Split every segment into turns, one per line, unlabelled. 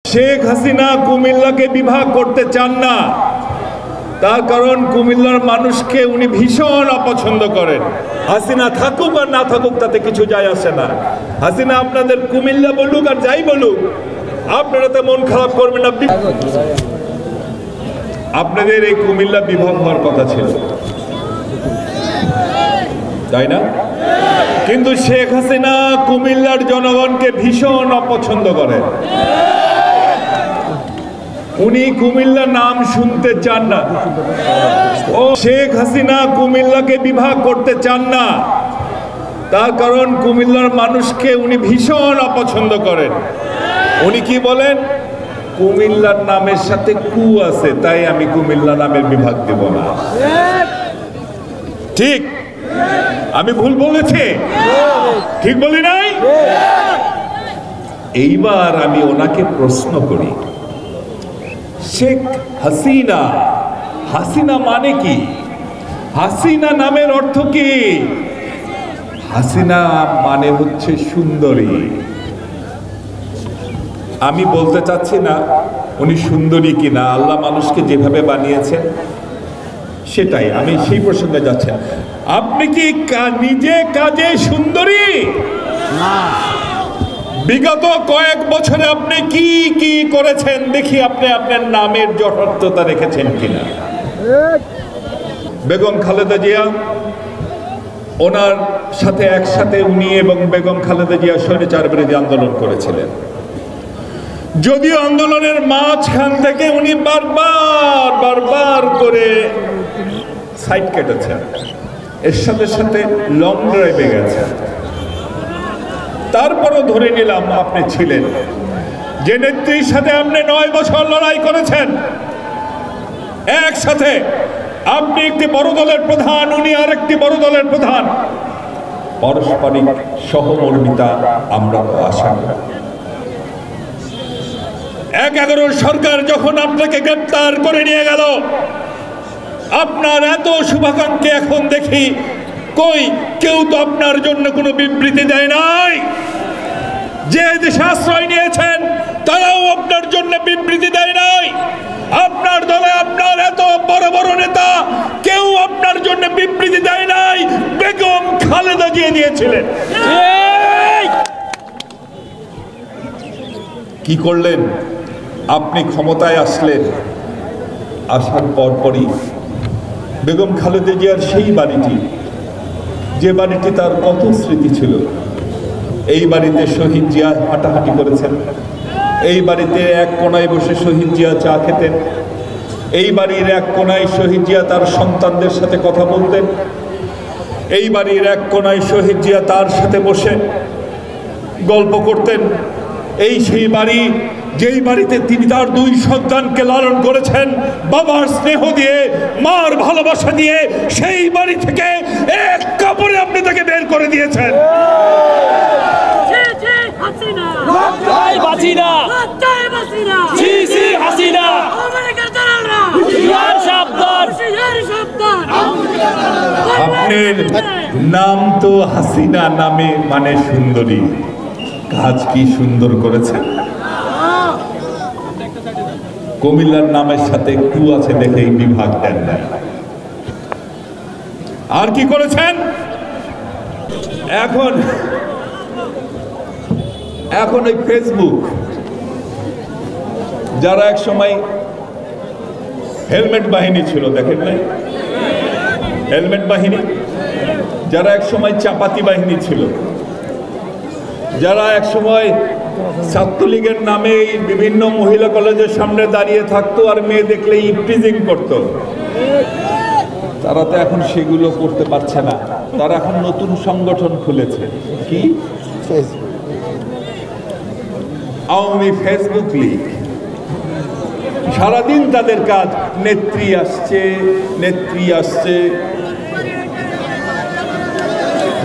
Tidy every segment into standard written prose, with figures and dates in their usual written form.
শেখ হাসিনা কুমিল্লাকে বিভাগ করতে চান না, তার কারণ কুমিল্লার মানুষকে উনি ভীষণ অপছন্দ করেন। হাসিনা থাকুক আর না থাকুক তাতে কিছু যায় আসে না। হাসিনা আপনাদের কুমিল্লা বলুক আর যাই বলুক, আপনারা তো মন খারাপ করবেন না। আপনাদের এই কুমিল্লা বিভাগ হওয়ার কথা ছিল, তাই না? কিন্তু শেখ হাসিনা কুমিল্লার জনগণকে ভীষণ অপছন্দ করেন। উনি কুমিল্লা নাম শুনতে চান না। ও শেখ হাসিনা কুমিল্লাকে বিভাগ করতে চান না, তার কারণ কুমিল্লার মানুষকে উনি ভীষণ অপছন্দ করেন। উনি কি বলেন? কুমিল্লার নামের সাথে কু আছে, তাই আমি কুমিল্লা নামের বিভাগ দেব না। ঠিক? আমি ভুল বলেছি? ঠিক বলি নাই? এইবার আমি ওনাকে প্রশ্ন করি, শেখ হাসিনা, হাসিনা মানে কি? হাসিনা নামের অর্থ কি? হাসিনা মানে হচ্ছে সুন্দরী। আমি বলতে চাচ্ছি না উনি সুন্দরী কিনা, আল্লাহ মানুষকে যেভাবে বানিয়েছেন সেটাই, আমি সেই প্রসঙ্গে যাচ্ছি। আপনি কি নিজে কাজে সুন্দরী? বিগত কয়েক বছরে আপনি কি কি করেছেন দেখি, আপনি আপনার নামের যথার্থতা রেখেছেন কিনা। বেগম খালেদা জিয়া, ওনার সাথে একসাথে উনি এবং বেগম খালেদা জিয়া স্বৈরাচার বিরোধী আন্দোলন করেছিলেন। যদিও আন্দোলনের মাঝখান থেকে উনি বারবার করে সাইড কেটেছেন, এর সাথে সাথে লং ড্রাইভে গেছেন, তারপরও ধরে নিলাম আপনি ছিলেন। যে নেত্রীর সাথে আপনি 9 বছর লড়াই করেছেন একসাথে, আপনি একটি বড় দলের প্রধান, উনি আর একটি বড় দলের প্রধান, পারস্পরিক সহমর্মিতা আমরা আশা করি। 11 সরকার যখন আপনাকে গ্রেপ্তার করে নিয়ে গেল, আপনার এত শুভাকাঙ্ক্ষী এখন দেখি কই কেউ তো আপনার জন্য কোনো বিবৃতি দেয় নাই। যে দেশে আশ্রয় নিয়েছেন তারাও আপনার জন্য বিবৃতি দেয় নাই। আপনার দলে আপনার এত বড় বড় নেতা কেউ আপনার জন্য বিবৃতি দেয় নাই, বেগম খালেদা জিয়া দিয়েছিলেন। কি করলেন? আপনি ক্ষমতায় আসলেন, আসার পরপরই বেগম খালেদা জিয়ার সেই বাড়িটি, যে বাড়িটি তার কত স্মৃতি ছিল, এই বাড়িতে শহীদ জিয়া হাঁটাহাঁটি করেছেন, এই বাড়িতে এক কোনায় বসে শহীদ জিয়া চা খেতেন, এই বাড়ির এক কোনায় শহীদ জিয়া তার সন্তানদের সাথে কথা বলতেন, এই বাড়ির এক কোনায় শহীদ জিয়া তার সাথে বসে গল্প করতেন। এই সেই বাড়ি, যেই বাড়িতে তিনি তার 2 সন্তানকে লালন করেছেন বাবার স্নেহ দিয়ে, মার ভালোবাসা দিয়ে। সেই বাড়ি থেকে এক কাপড়ে আপনি তাকে বের করে দিয়েছেন। আপনার নাম তো হাসিনা নামে মানে সুন্দরী, কাজ কি সুন্দর করেছেন। কুমিল্লার নামের সাথে কু আছে দেখে এই বিভাগ দেন না। আর কি করেছেন? এখন ওই ফেসবুক, যারা এক সময় হেলমেট বাহিনী ছিল, দেখেন নাই? হেলমেট বাহিনী, যারা এক সময় চাপাতি বাহিনী ছিল, যারা এক সময় ছাত্রলীগের নামে বিভিন্ন মহিলা কলেজের সামনে দাঁড়িয়ে থাকতো আর মেয়ে দেখলে ইপটিজিং করতো, তারা তো এখন সেগুলো করতে পারছে না। তারা এখন নতুন সংগঠন খুলেছে, কি আওয়ামী ফেসবুক লীগ। সারাদিন তাদের কাজ নেত্রী আসছে, নেত্রী আসছে।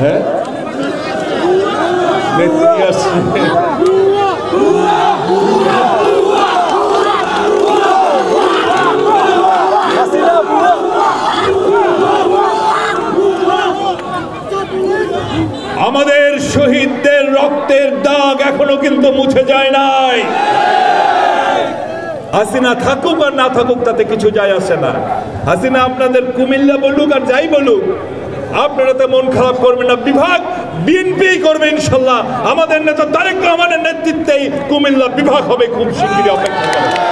হ্যাঁ, নেত্রী আসছে। আমাদের শহীদদের রক্তের দাগ এখনো কিন্তু মুছে যায় নাই। হাসিনা থাকুক আর না থাকুক তাতে কিছু যায় আসে না। হাসিনা আপনাদের কুমিল্লা বলুক আর যাই বলুক, আপনারা তো মন খারাপ করবেন না। বিভাগ বিএনপি করবে ইনশাল্লাহ। আমাদের নেতা তারেক রহমানের নেতৃত্বেই কুমিল্লা বিভাগ হবে, খুব শিগগিরই অপেক্ষা করেন।